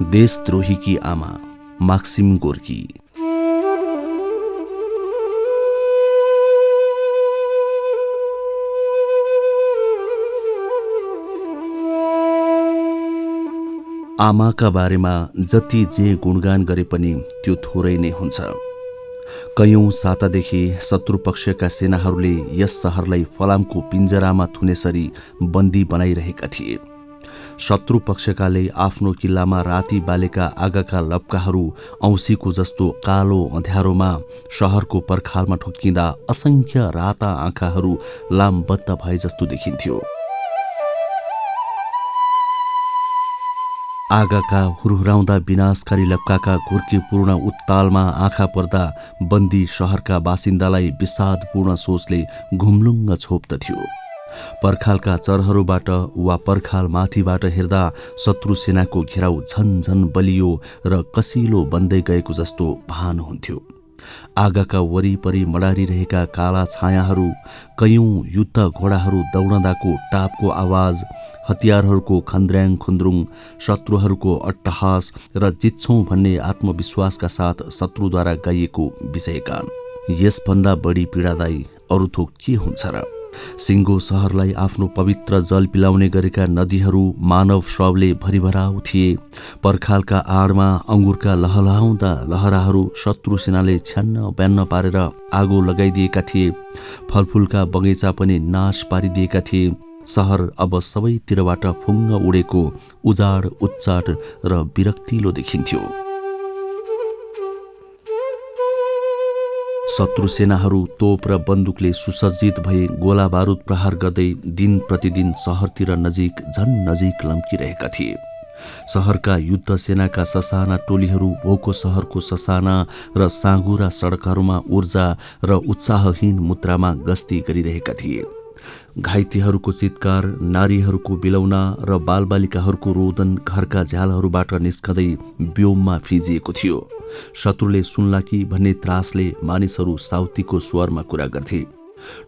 देशद्रोहीकी आमा माक्सिम गोर्की। आमाका बारेमा जति जे गुणगान गरे पनि त्यो थोरै नै हुन्छ। कयौं सातादेखि शत्रुपक्षका सेनाहरूले यस शहरलाई फलामको पिञ्जरामा थुनेसरी बन्दी बनाइरहेका थिए। शत्रुपक्षकाले आफ्नो किल्लामा राति बालेका आगाका लप्काहरू औँसीको जस्तो कालो अँध्यारोमा शहरको पर्खालमा ठोक्किँदा असंख्य राता आँखाहरू लामबद्ध भए जस्तो देखिन्थ्यो। आगाका हुरहुराउँदा विनाशकारी लप्काका घुर्कीपूर्ण उत्तालमा आँखा पर्दा बन्दी शहरका बासिन्दालाई विषादपूर्ण सोचले घुम्लुङ्ग छोप्दथ्यो। पर्खालका चरहरूबाट वा पर्खाल माथिबाट हेर्दा शत्रु सेनाको घेराउ झन बलियो र कसिलो बन्दै गएको जस्तो भान हुन्थ्यो। आगाका वरिपरि मडारिरहेका काला छायाहरू, कयौं युद्ध घोडाहरू दौडँदाको टापको आवाज, हतियारहरूको खन्द्र्याङ खुन्द्रुङ, शत्रुहरूको अट्टहास र जित्छौं भन्ने आत्मविश्वासका साथ शत्रुद्वारा गाइएको विजयगान। यसभन्दा बढी पीडादायी अरू थोक के हुन्छ र? सिङ्गो शहरलाई आफ्नो पवित्र जल पिलाउने गरेका नदीहरू मानव शवले भरिभराउ थिए। पर्खालका आडमा अङ्गुरका लहलहाउँदा लहराहरू शत्रु सेनाले छ्यान्न ब्यान्न पारेर आगो लगाइदिएका थिए। फलफुलका बगैँचा पनि नाश पारिदिएका थिए। शहर अब सबैतिरबाट फुङ्ग उडेको, उजाड उच्चाट र विरक्तिलो देखिन्थ्यो। शत्रु सेनाहरू तोप र बन्दुकले सुसज्जित भई गोला बारुद प्रहार गर्दै दिन प्रतिदिन शहरतिर नजिक झन नजिक लम्किरहेका थिए। शहरका युद्ध सेनाका ससाना टोलीहरू भोको शहरको ससाना र साँघुरा सडकहरूमा ऊर्जा र उत्साहहीन मुद्रामा गस्ती गरिरहेका थिए। घाइतेहरूको चित्कार, नारीहरूको बिलौना र बालबालिकाहरूको रोदन घरका झ्यालहरूबाट निस्कँदै व्योममा फिजिएको थियो। शत्रुले सुन्ला कि भन्ने त्रासले मानिसहरू साउतीको स्वरमा कुरा गर्थे।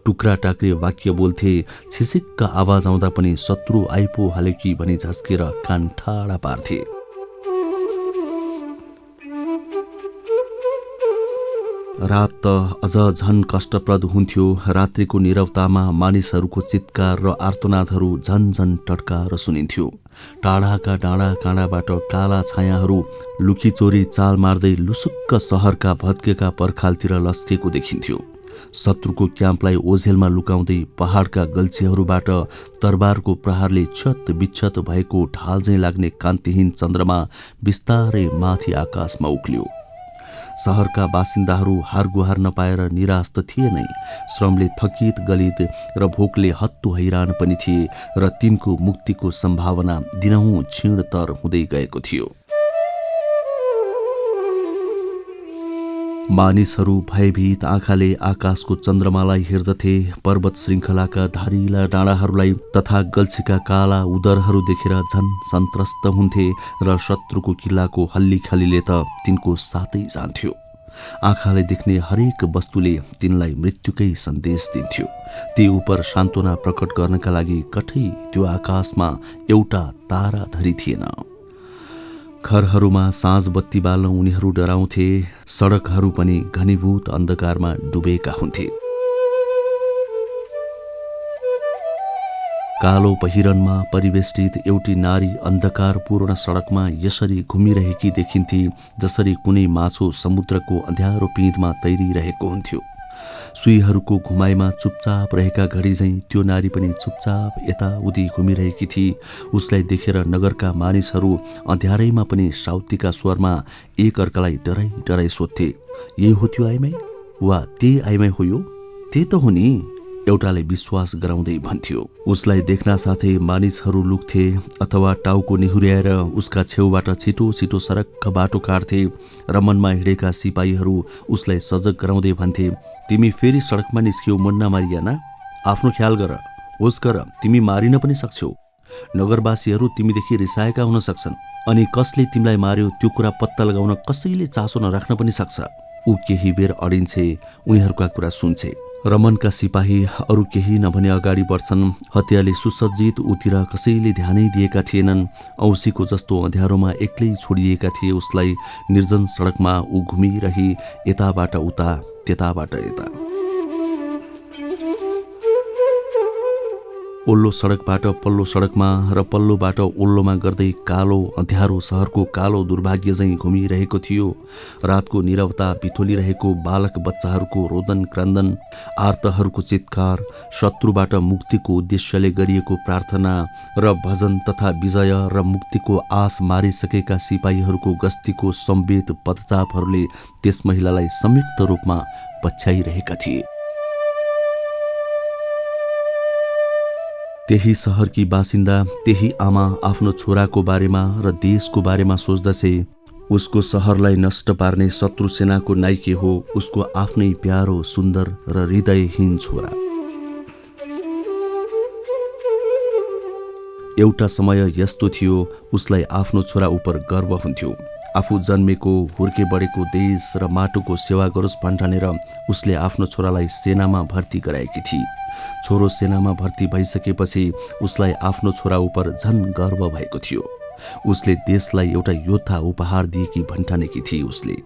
टुक्रा टाक्रे वाक्य बोल्थे। छिसिक्क आवाज आउँदा पनि शत्रु आइपो हाल्यो कि भनी झस्केर कान ठाडा पार्थे। रात त अझ झन कष्टप्रद हुन्थ्यो। रात्रिको नीरवतामा मानिसहरूको चित्कार र आर्तनादहरू झन टड्काएर सुनिन्थ्यो। टाढाका डाँडा काँडाबाट काला छायाहरू लुकीचोरी चाल मार्दै लुसुक्क शहरका भत्केका पर्खालतिर लस्केको देखिन्थ्यो। शत्रुको क्याम्पलाई ओझेलमा लुकाउँदै पहाडका गल्छीहरूबाट तरबारको प्रहारले क्षत विक्षत भएको ढालझैँ लाग्ने कान्तिहीन चन्द्रमा बिस्तारै माथि आकाशमा उक्लियो। शहरका बासिन्दाहरू हारगुहार नपाएर निराश त थिए नै, श्रमले थकित गलित र भोकले हत्तु हैरान पनि थिए र तिनको मुक्तिको सम्भावना दिनहुँ क्षीणतर हुँदै गएको थियो। मानिसहरू भयभीत आँखाले आकाशको चन्द्रमालाई हेर्दथे। पर्वत श्रृङ्खलाका धारिला डाँडाहरूलाई तथा गल्छीका काला उदरहरू देखेर झन सन्त्रस्त हुन्थे र शत्रुको किल्लाको हल्लीखल्लीले त तिनको साथै जान्थ्यो। आँखाले देख्ने हरेक वस्तुले तिनलाई मृत्युकै सन्देश दिन्थ्यो। ती उपर सान्त्वना प्रकट गर्नका लागि कठै त्यो आकाशमा एउटा तारा धरी थिएन। घरहरूमा साँझ बत्ती बाल्न उनीहरू डराउँथे। सडकहरू पनि घनीभूत अन्धकारमा डुबेका हुन्थे। कालो पहिरनमा परिवेष्टित एउटी नारी अन्धकारपूर्ण सडकमा यसरी घुमिरहेकी देखिन्थे जसरी कुनै माछो समुद्रको अँध्यारो पिँधमा तैरिरहेको हुन्थ्यो। सुईहरूको घुमाइमा चुपचाप रहेका घडी झैं त्यो नारी पनि चुपचाप यताउति घुमिरहेकी थिए। उसलाई देखेर नगरका मानिसहरू अँध्यारैमा पनि साउतीका स्वरमा एक अर्कालाई डराई डराई सोध्थे, यही हो त्यो आइमाई वा त्यही आइमाई हो यो? त्यही त हो नि, एउटाले विश्वास गराउँदै भन्थ्यो। उसलाई देख्न साथै मानिसहरू लुक्थे अथवा टाउको निहुर्याएर उसका छेउबाट छिटो छिटो सरक्क बाटो काट्थे। रमनमा हिँडेका सिपाहीहरू उसलाई सजग गराउँदै भन्थे, तिमी फेरि सडकमा निस्क्यौ मुन्ना मारियाना, आफ्नो ख्याल गर, होस् गर, तिमी मारिन पनि सक्छौ। नगरवासीहरू तिमीदेखि रिसाएका हुन सक्छन् अनि कसले तिमीलाई मार्यो त्यो कुरा पत्ता लगाउन कसैले चासो नराख्न पनि सक्छ। ऊ केही बेर अडिन्छे, उनीहरूका कुरा सुन्छे रमनका सिपाही अरू केही नभने अगाडि बढ्छन्। हतियारले सुसज्जित उतिर कसैले ध्यानै दिएका थिएनन्। औँसीको जस्तो अँध्यारोमा एक्लै छोडिएका थिए उसलाई। निर्जन सडकमा ऊ घुमिरही यताबाट उता त्यताबाट यता। ओल्लो सडकबाट पल्लो सडकमा र पल्लोबाट ओल्लोमा गर्दै कालो अँध्यारो सहरको कालो दुर्भाग्य झैँ घुमिरहेको थियो। रातको नीरवता बिथोलिरहेको बालक बच्चाहरूको रोदन क्रन्दन, आर्तहरूको चित्कार, शत्रुबाट मुक्तिको उद्देश्यले गरिएको प्रार्थना र भजन तथा विजय र मुक्तिको आश मारिसकेका सिपाहीहरूको गस्तीको सम्वेत पदचापहरूले त्यस महिलालाई संयुक्त रूपमा पछ्याइरहेका थिए। त्यही सहरकी बासिन्दा, त्यही आमा आफ्नो छोराको बारेमा र देशको बारेमा सोच्दछे। उसको सहरलाई नष्ट पार्ने शत्रु सेनाको नाइके हो उसको आफ्नै प्यारो, सुन्दर र हृदयहीन छोरा। एउटा समय यस्तो थियो उसलाई आफ्नो छोरा उप गर्व हुन्थ्यो। आफू जन्मेको हुर्के बढेको देश र माटोको सेवा गरोस् भन्ठानेर उसले आफ्नो छोरालाई सेनामा भर्ती गराएकी थिए। छोरो सेनामा भर्ती भइसकेपछि उसलाई आफ्नो छोरा उप झन गर्व भएको थियो। उसले देशलाई एउटा योद्धा उपहार दिएकी भन्ठानेकी थिए। उसले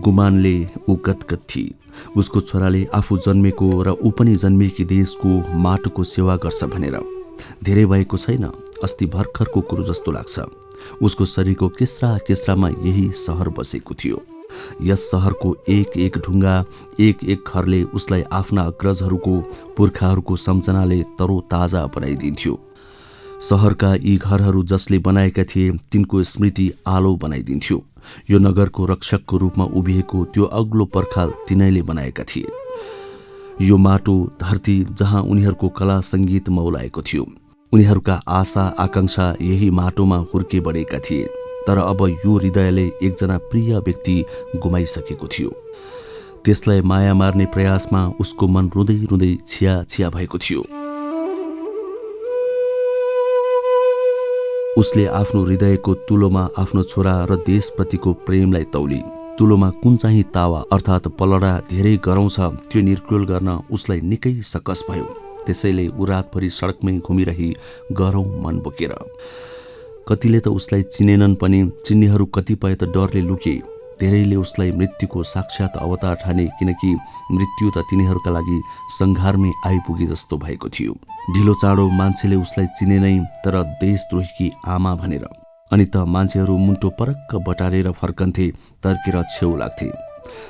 गुमानले ऊ गदगद थिए। उसको छोराले आफू जन्मेको र ऊ पनि जन्मेकी देशको माटोको सेवा गर्छ भनेर। धेरै भएको छैन, अस्ति भर्खरको कुरो जस्तो लाग्छ। उसको शरीरको किस्रा किस्रामा यही सहर बसेको थियो। यस सहरको एक एक ढुङ्गा, एक एक घरले उसलाई आफ्ना अग्रजहरूको, पुर्खाहरूको सम्झनाले तरोताजा बनाइदिन्थ्यो। सहरका यी घरहरू जसले बनाएका थिए तिनको स्मृति आलो बनाइदिन्थ्यो। यो नगरको रक्षकको रूपमा उभिएको त्यो अग्लो पर्खाल तिनैले बनाएका थिए। यो माटो धरती जहाँ उनीहरूको कला सङ्गीत मौलाएको थियो। उनीहरूका आशा आकांक्षा यही माटोमा हुर्के बढेका थिए। तर अब यो हृदयले एकजना प्रिय व्यक्ति गुमाइसकेको थियो। त्यसलाई माया मार्ने प्रयासमा उसको मन रुँदै रुँदै छिया छिया भएको थियो। उसले आफ्नो हृदयको तुलोमा आफ्नो छोरा र देशप्रतिको प्रेमलाई तौली। तुलोमा कुन चाहिँ तावा अर्थात् पलडा धेरै गरौँ छ त्यो निर्कुल गर्न उसलाई निकै सकस भयो। त्यसैले ऊ रातभरि सडकमै घुमिरही गरौँ मन बोकेर। कतिले त उसलाई चिनेनन् पनि, चिन्नेहरू कतिपय त डरले लुके। धेरैले उसलाई मृत्युको साक्षात अवतार ठाने, किनकि मृत्यु त तिनीहरूका लागि संघारमै आइपुगे जस्तो भएको थियो। ढिलो चाँडो मान्छेले उसलाई चिने नै, तर देशद्रोहीकी आमा भनेर। अनि त मान्छेहरू मुन्टो परक्क बटारेर फर्कन्थे, तर्केर छेउ लाग्थे।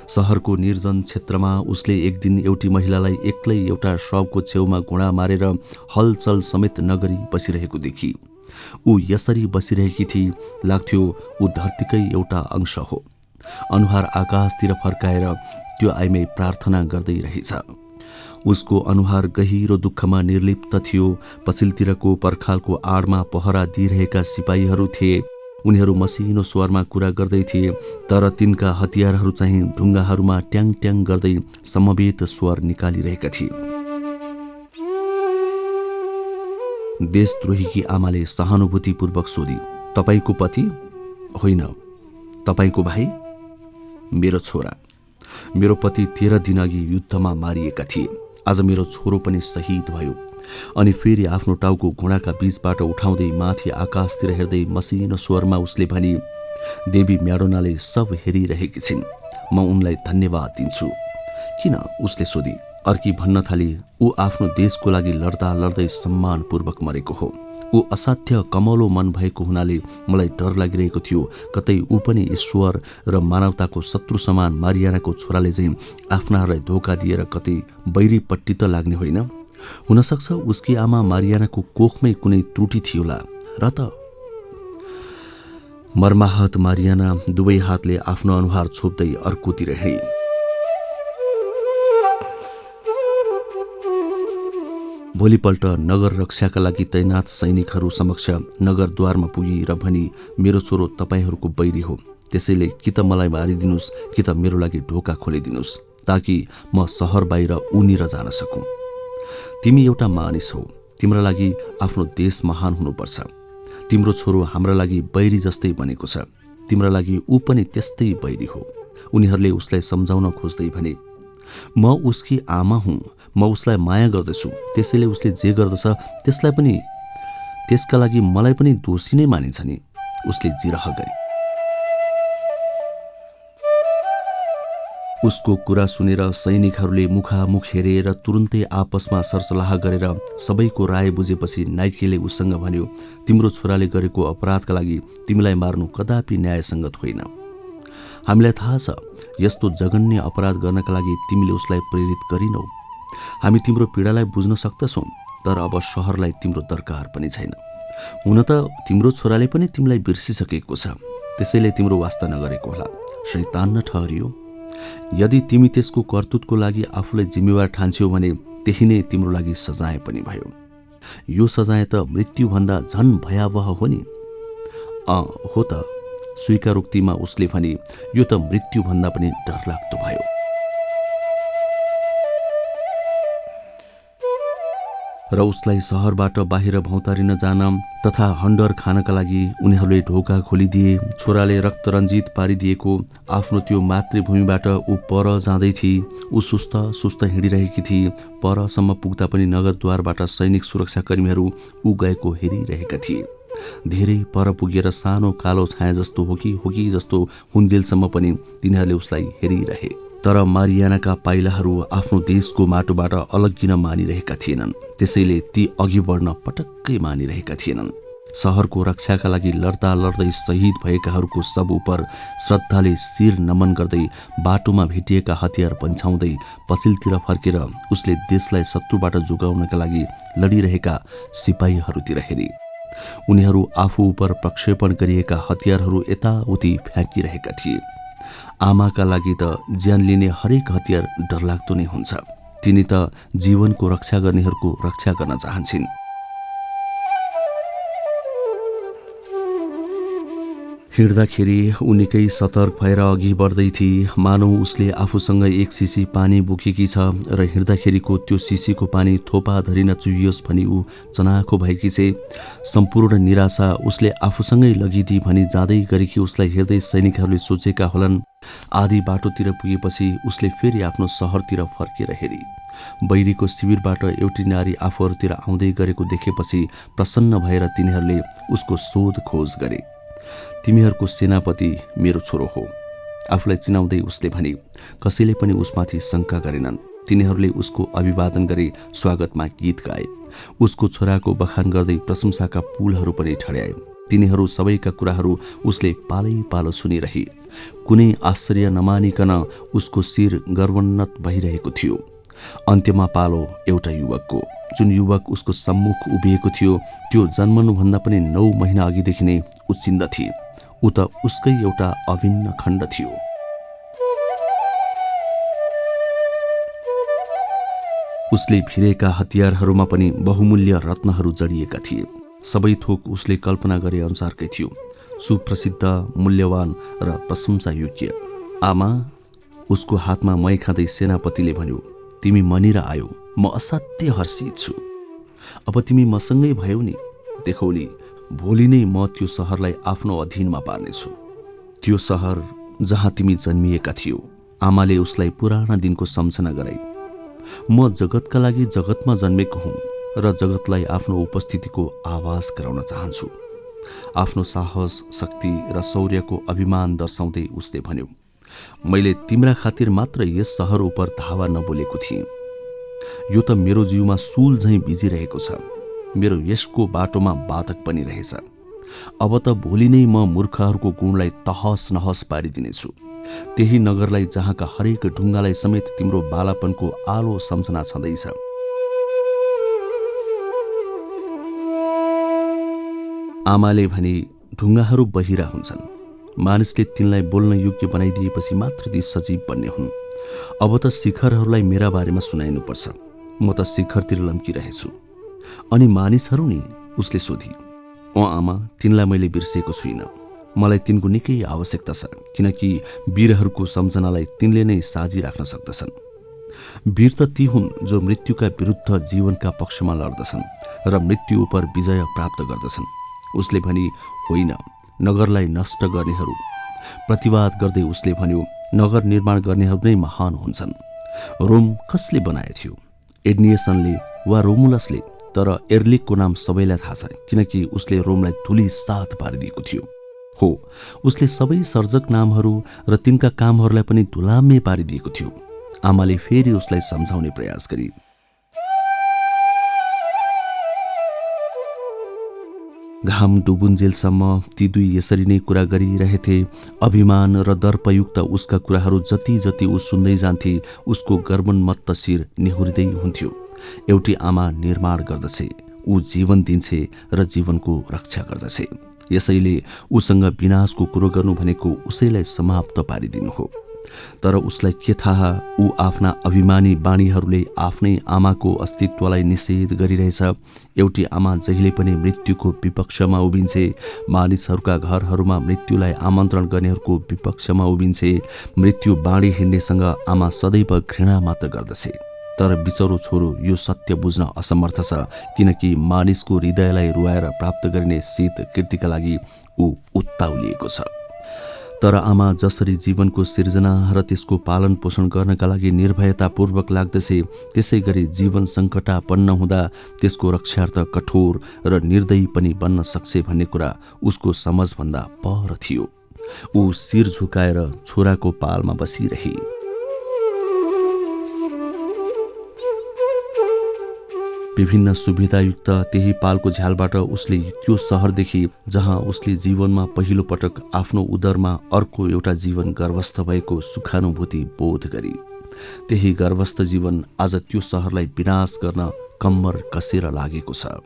सहरको निर्जन क्षेत्रमा उसले एक दिन एउटी महिलालाई एक्लै एउटा शवको छेउमा घुँडा मारेर हलचल समेत नगरी बसिरहेको देखी। ऊ यसरी बसिरहेकी थिए, लाग्थ्यो ऊ धरतीकै एउटा अंश हो। अनुहार आकाशतिर फर्काएर त्यो आइमै प्रार्थना गर्दै रहेछ। उसको अनुहार गहिरो दुःखमा निर्लिप्त थियो। पछिल्तिरको पर्खालको आडमा पहरा दिइरहेका सिपाहीहरू थिए। उनीहरू मसिनो स्वरमा कुरा गर्दै थिए, तर तिनका हतियारहरू चाहिँ ढुङ्गाहरूमा ट्याङ ट्याङ गर्दै समवेत स्वर निकालिरहेका थिए। देशद्रोहीकी आमाले सहानुभूतिपूर्वक सोधी, तपाईको पति? होइन। तपाईको भाइ? मेरो छोरा। मेरो पति 13 दिन अघि युद्धमा मारिएका थिए। आज मेरो छोरो पनि शहीद भयो। अनि फेरि आफ्नो टाउको घुँडाका बीचबाट उठाउँदै माथि आकाशतिर हेर्दै मसिनो स्वरमा उसले भनी, देवी म्याडोनाले सब हेरिरहेकी छिन्, म उनलाई धन्यवाद दिन्छु। किन? उसले सोधी। अर्की भन्न थाली, ऊ आफ्नो देशको लागि लड्दा लड्दै सम्मानपूर्वक मरेको हो। ऊ असाध्य कमलो मन भएको हुनाले मलाई डर लागिरहेको थियो, कतै ऊ पनि ईश्वर र मानवताको शत्रु समान मारियानाको छोराले चाहिँ आफ्नाहरूलाई धोका दिएर कतै बैरीपट्टि त लाग्ने होइन। हुनसक्छ उसकी आमा मारियानाको कोखमै कुनै त्रुटि थियो होला र त। मर्माहत मारियाना दुवै हातले आफ्नो अनुहार छोप्दै अर्कोतिर हिँडी। भोलिपल्ट नगर रक्षाका लागि तैनात सैनिकहरू समक्ष नगरद्वारमा पुगी र भनी, मेरो छोरो तपाईँहरूको बैरी हो, त्यसैले कि त मलाई मारिदिनुहोस् कि त मेरो लागि ढोका खोलिदिनुहोस्, ताकि म सहर बाहिर उनिर जान सकूँ। तिमी एउटा मानिस हौ, तिम्रा लागि आफ्नो देश महान हुनुपर्छ। तिम्रो छोरो हाम्रा लागि बैरी जस्तै बनेको छ, तिम्रा लागि ऊ पनि त्यस्तै बैरी हो। उनीहरूले उसलाई सम्झाउन खोज्दै भने, म उसकी आमा हुँ, म उसलाई माया गर्दछु, त्यसैले उसले जे गर्दछ त्यसलाई पनि त्यसका लागि मलाई पनि दोषी नै मानिन्छ नि, उसले जिरह गरी। उसको कुरा सुनेर सैनिकहरूले मुखामुख हेरे र तुरुन्तै आपसमा सरसल्लाह गरेर सबैको राय बुझेपछि नाइकेले उसँग भन्यो, तिम्रो छोराले गरेको अपराधका लागि तिमीलाई मार्नु कदापि न्यायसङ्गत होइन। हामीलाई थाहा छ यस्तो जघन्य अपराध गर्नका लागि तिमीले उसलाई प्रेरित गरिनौ। हामी तिम्रो पीडालाई बुझ्न सक्दछौँ, तर अब शहरलाई तिम्रो दरकार पनि छैन। हुन त तिम्रो छोराले पनि तिमीलाई बिर्सिसकेको छ, त्यसैले तिम्रो वास्ता नगरेको होला, शैतान न ठहरियो। यदि तिमी त्यसको कर्तुतको लागि आफूलाई जिम्मेवार ठान्छौ भने त्यही नै तिम्रो लागि सजाय पनि भयो। यो सजाय त मृत्युभन्दा झन् भयावह हो नि। हो त, स्वीकारोक्तिमा उसले भने, यो त मृत्युभन्दा पनि डरलाग्दो भयो। र उसलाई सहरबाट बाहिर भौतारिन जान तथा हन्डर खानका लागि उनीहरूले ढोका खोलिदिए। छोराले रक्तरञ्जित पारिदिएको आफ्नो त्यो मातृभूमिबाट ऊ पर जाँदै थिए। ऊ सुस्त सुस्त हिँडिरहेकी थिए। परसम्म पुग्दा पनि नगरद्वारबाट सैनिक सुरक्षाकर्मीहरू ऊ गएको हेरिरहेका थिए। धेरै पर पुगेर सानो कालो छाया जस्तो हो कि जस्तो हुन्जेलसम्म पनि तिनीहरूले उसलाई हेरिरहे। तर मारियानाका पाइलाहरू आफ्नो देशको माटोबाट अलग्गिन मानिरहेका थिएनन्, त्यसैले ती अघि बढ्न पटक्कै मानिरहेका थिएनन्। सहरको रक्षाका लागि लड्दा लड्दै शहीद भएकाहरूको सब उपर श्रद्धाले शिर नमन गर्दै बाटोमा भेटिएका हतियार पन्छाउँदै पछिल्तिर फर्केर उसले देशलाई शत्रुबाट जोगाउनका लागि लडिरहेका सिपाहीहरूतिर हेरे। उनीहरू आफू उपर प्रक्षेपण गरिएका हतियारहरू यताउति फ्याँकिरहेका थिए। आमाका लागि त ज्यान लिने हरेक हतियार डरलाग्दो नै हुन्छ। तिनी त जीवनको रक्षा गर्नेहरूको रक्षा गर्न चाहन्छन्। हिँड्दाखेरि ऊ निकै सतर्क भएर अघि बढ्दै थिए, मानौ उसले आफूसँग एक सिसी पानी बोकेकी छ र हिँड्दाखेरिको त्यो सिसीको पानी थोपा धरि नचुहियोस् भनी ऊ चनाखो भएकी छे। सम्पूर्ण निराशा उसले आफूसँगै लगिदिए भनी जाँदै गरेकी उसलाई हेर्दै सैनिकहरूले सोचेका होलान्। आधी बाटोतिर पुगेपछि उसले फेरि आफ्नो सहरतिर फर्केर हेरी। बैरीको शिविरबाट एउटी नारी आफूहरूतिर आउँदै गरेको देखेपछि प्रसन्न भएर तिनीहरूले उसको शोध खोज गरे। तिमीहरूको सेनापति मेरो छोरो हो, आफूलाई चिनाउँदै उसले भने। कसैले पनि उसमाथि शङ्का गरेनन्। तिनीहरूले उसको अभिवादन गरे, स्वागतमा गीत गाए, उसको छोराको बखान गर्दै प्रशंसाका पुलहरू पनि ठड्याए। तिनीहरू सबैका कुराहरू उसले पालै पालो सुनिरहे। कुनै आश्चर्य नमानिकन उसको शिर गर्वोन्नत भइरहेको थियो। अन्त्यमा पालो एउटा युवकको। जुन युवक उसको सम्मुख उभिएको थियो त्यो जन्मनुभन्दा पनि 9 महिना अघिदेखि नै उच्चिन्द थिए। ऊ त उसकै एउटा अभिन्न खण्ड थियो। उसले भिरेका हतियारहरूमा पनि बहुमूल्य रत्नहरू जडिएका थिए। सबै थोक उसले कल्पना गरे अनुसारकै थियो, सुप्रसिद्ध, मूल्यवान र प्रशंसायोग्य। आमा, उसको हातमा मै खाँदै सेनापतिले भन्यो, तिमी मनिर आयो, म असाध्य हर्षित छु। अब तिमी मसँगै भयौ नि। देखौली, भोलि नै म त्यो सहरलाई आफ्नो अधीनमा पार्नेछु। त्यो सहर जहाँ तिमी जन्मिएका थियौ। आमाले उसलाई पुराना दिनको सम्झना गराई। म जगतका लागि जगतमा जन्मेको हुँ र जगतलाई आफ्नो उपस्थितिको आभास गराउन चाहन्छु। आफ्नो साहस, शक्ति र शौर्यको अभिमान दर्शाउँदै उसले भन्यो, मैले तिम्रा खातिर मात्र यस सहर उप धावा नबोलेको थिएँ। यो त मेरो जिउमा सूल झैँ भिजिरहेको छ। मेरो यसको बाटोमा बाधक पनि रहेछ। अब त भोलि नै म मूर्खहरूको गुणलाई तहस नहस पारिदिनेछु। त्यही नगरलाई जहाँका हरेक ढुङ्गालाई समेत तिम्रो बालापनको आलो सम्झना छँदैछ। आमाले भने, ढुङ्गाहरू बहिरा हुन्छन्। मानिसले तिनलाई बोल्न योग्य बनाइदिएपछि मात्र ती सजीव बन्ने हुन्। अब त शिखरहरूलाई मेरा बारेमा सुनाइनुपर्छ। म त शिखरतिर लम्किरहेछु। अनि मानिसहरू नि? उसले सोधी। आमा, तिनलाई मैले बिर्सेको छुइनँ। मलाई तिनको निकै आवश्यकता छ, किनकि वीरहरूको सम्झनालाई तिनले नै साझी राख्न सक्दछन्। वीर त ती हुन् जो मृत्युका विरुद्ध जीवनका पक्षमा लड्दछन् र मृत्यु उप विजय प्राप्त गर्दछन्। उसले भनी, होइन, नगरलाई नष्ट गर्नेहरू। प्रतिवाद गर्दै उसले भन्यो, नगर निर्माण गर्नेहरू नै महान हुन्छन्। रोम कसले बनाए थियो? एड्निएसनले वा रोमुलसले? तर एर्लिकको नाम सबैलाई थाहा छ, किनकि उसले रोमलाई धुलिसात पारिदिएको थियो। हो, उसले सबै सर्जक नामहरू र तिनका कामहरूलाई पनि धुलामे पारिदिएको थियो। आमाले फेरि उसलाई सम्झाउने प्रयास गरी। घाम डुबुन्जेलसम्म ती दुई यसरी नै कुरा गरिरहेथे। अभिमान र दर्पयुक्त उसका कुराहरू जति जति ऊ सुन्दै जान्थे, उसको गर्मन्मत्त शिर निहुरिँदै हुन्थ्यो। एउटी आमा निर्माण गर्दछे, ऊ जीवन दिन्छे र जीवनको रक्षा गर्दछे। यसैले उसँग विनाशको कुरो गर्नु भनेको उसैलाई समाप्त पारिदिनु हो। तर उसलाई के थाहा, ऊ आफ्ना अभिमानी बाणीहरूले आफ्नै आमाको अस्तित्वलाई निषेध गरिरहेछ। एउटी आमा जहिले पनि मृत्युको विपक्षमा उभिन्छे, मानिसहरूका घरहरूमा मृत्युलाई आमन्त्रण गर्नेहरूको विपक्षमा उभिन्छे। मृत्यु बाँडी हिँड्नेसँग आमा सदैव घृणा मात्र गर्दछे। तर बिचरो छोरो यो सत्य बुझ्न असमर्थ छ, किनकि मानिसको हृदयलाई रुवाएर प्राप्त गरिने शीत कृतिका लागि ऊ उत्ताउलिएको छ। तर आमा जसरी जीवनको सिर्जना र त्यसको पालन पोषण गर्नका लागि निर्भयतापूर्वक लाग्दछे, त्यसै गरी जीवन सङ्कटापन्न हुँदा त्यसको रक्षार्थ कठोर र निर्दयी पनि बन्न सक्छ भन्ने कुरा उसको समझभन्दा पर थियो। ऊ शिर झुकाएर छोराको पालमा बसिरही। विभिन्न सुविधायुक्त त्यही पालको झ्यालबाट उसले त्यो सहरदेखि जहाँ उसले जीवनमा पहिलो पटक आफ्नो उदरमा अर्को एउटा जीवन गर्भस्थ भएको सुखानुभूति बोध गरी। त्यही गर्भस्थ जीवन आज त्यो सहरलाई विनाश गर्न कम्मर कसेर लागेको छ।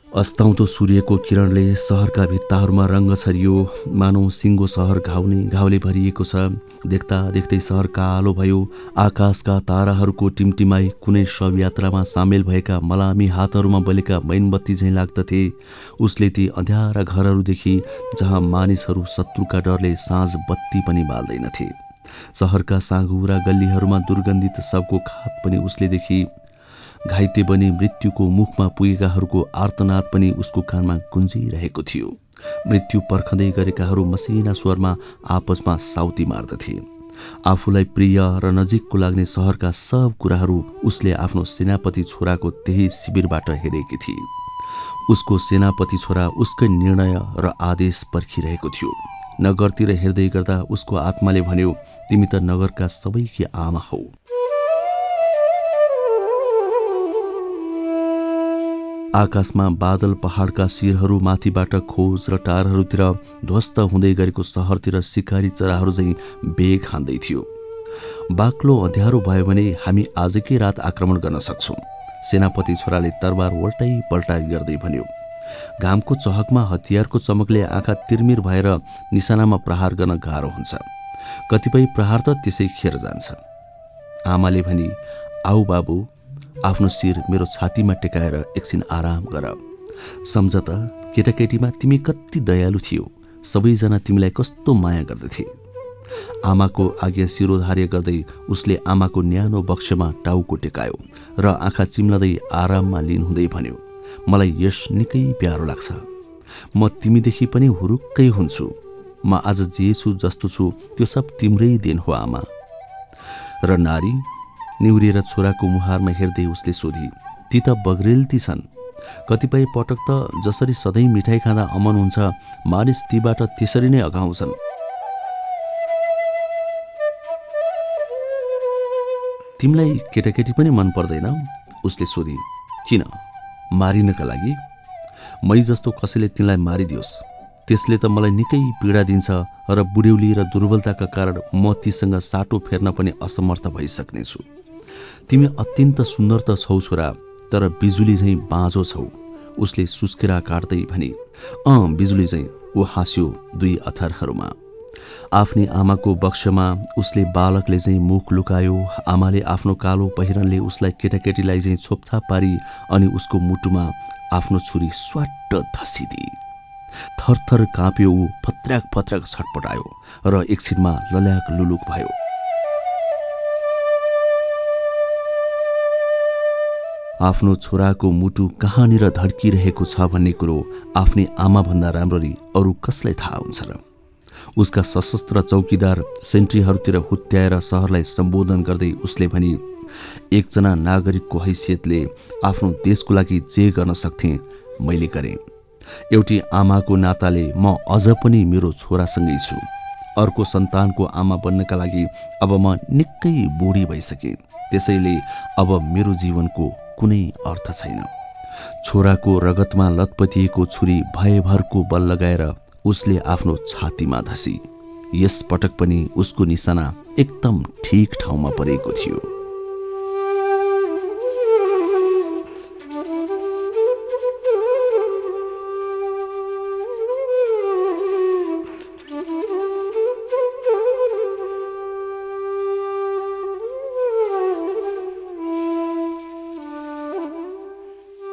अस्ताउँदो सूर्यको किरणले सहरका भित्ताहरूमा रङ्ग छरियो, मानौ सिङ्गो सहर घाउले भरिएको छ। देख्दा देख्दै सहर कालो भयो। आकाशका ताराहरूको टिमटिमाई कुनै शव यात्रामा सामेल भएका मलामी हातहरूमा बलेका मैनबत्ती झैँ लाग्दथे। उसले ती अँध्यारा घरहरूदेखि जहाँ मानिसहरू शत्रुका डरले साँझ बत्ती पनि बाल्दैनथे। सहरका साँघुरा गल्लीहरूमा दुर्गन्धित शवको खात पनि उसले देखी। घाइते बनी मृत्युको मुखमा पुगेकाहरूको आर्तनाद पनि उसको कानमा गुन्जिरहेको थियो। मृत्यु पर्खँदै गरेकाहरू मसिना स्वरमा आपसमा साउती मार्दथे। आफूलाई प्रिय र नजिकको लाग्ने सहरका सब कुराहरू उसले आफ्नो सेनापति छोराको त्यही शिविरबाट हेरेकी थिए। उसको सेनापति छोरा उसकै निर्णय र आदेश पर्खिरहेको थियो। नगरतिर हेर्दै गर्दा उसको आत्माले भन्यो, तिमी त नगरका सबैकी आमा हौ। आकाशमा बादल पहाडका शिरहरू माथिबाट खोज र टारहरूतिर ध्वस्त हुँदै गरेको सहरतिर शिकारी चराहरू चाहिँ बेग हान्दै थियो। बाक्लो अँध्यारो भयो भने हामी आजकै रात आक्रमण गर्न सक्छौं, सेनापति छोराले तरबार वल्टाइ पल्टाइ गर्दै भन्यो। घामको चहकमा हतियारको चमकले आँखा तिरमिर भएर निशानामा प्रहार गर्न गाह्रो हुन्छ। कतिपय प्रहार त त्यसै खेर जान्छ। आमाले भनी, आऊ बाबु, आफ्नो शिर मेरो छातीमा टेकाएर एकछिन आराम गर। सम्झ त केटाकेटीमा तिमी कति दयालु थियौ, सबैजना तिमीलाई कस्तो माया गर्दथे। आमाको आज्ञा शिरोधार्य गर्दै उसले आमाको न्यानो बक्समा टाउको टेकायो र आँखा चिम्लदै आराममा लिन हुँदै भन्यो, मलाई यश निकै प्यारो लाग्छ। म तिमीदेखि पनि हुरुक्कै हुन्छु। म आज जे छु जस्तो छु त्यो सब तिम्रै देन हो आमा। र नारी निहुरिएर छोराको मुहारमा हेर्दै उसले सोधी, ती त बग्रेलती छन्। कतिपय पटक त जसरी सधैँ मिठाई खाँदा अमन हुन्छ, मानिस तीबाट त्यसरी नै अघाउँछन्। तिमीलाई केटाकेटी पनि मन पर्दैन? उसले सोधी। किन? मारिनका लागि? मै जस्तो कसैले तिमीलाई मारिदियोस्, त्यसले त मलाई निकै पीडा दिन्छ र बुढ्यौली र दुर्बलताका कारण म तीसँग साटो फेर्न पनि असमर्थ भइसक्नेछु। तिमी अत्यन्त सुन्दर त छौ छोरा, तर बिजुली झैँ बाँझो छौ। उसले सुस्केरा काट्दै भनी। बिजुली झैँ, ऊ हाँस्यो दुई अथरहरूमा। आफ्नी आमाको बक्समा उसले बालकले चाहिँ मुख लुकायो। आमाले आफ्नो कालो पहिरनले उसलाई केटाकेटीलाई चाहिँ छोपछाप पारी अनि उसको मुटुमा आफ्नो छुरी स्वाट्ट धसिदी। थरथर काँप्यो ऊ, फत्राक फत्राक छटपटायो र एकछिनमा लल्याक लुलुक भयो। आफ्नो छोराको मुटु कहाँनिर धड्किरहेको छ भन्ने कुरो आफ्नै आमाभन्दा राम्ररी अरू कसलाई थाहा हुन्छ र? उसका सशस्त्र चौकीदार सेन्ट्रीहरूतिर हुत्याएर सहरलाई सम्बोधन गर्दै उसले भनी, एकजना नागरिकको हैसियतले आफ्नो देशको लागि जे गर्न सक्थे मैले गरेँ। एउटी आमाको नाताले म अझ पनि मेरो छोरासँगै छु। अर्को सन्तानको आमा बन्नका लागि अब म निकै बुढी भइसकेँ। त्यसैले अब मेरो जीवनको कुनै अर्थ छैन। छोराको रगतमा लतपतिएको छुरी भयभरको बल लगाएर उसले आफ्नो छातीमा धसी। यस पटक पनि उसको निशाना एकदम ठिक ठाउँमा परेको थियो।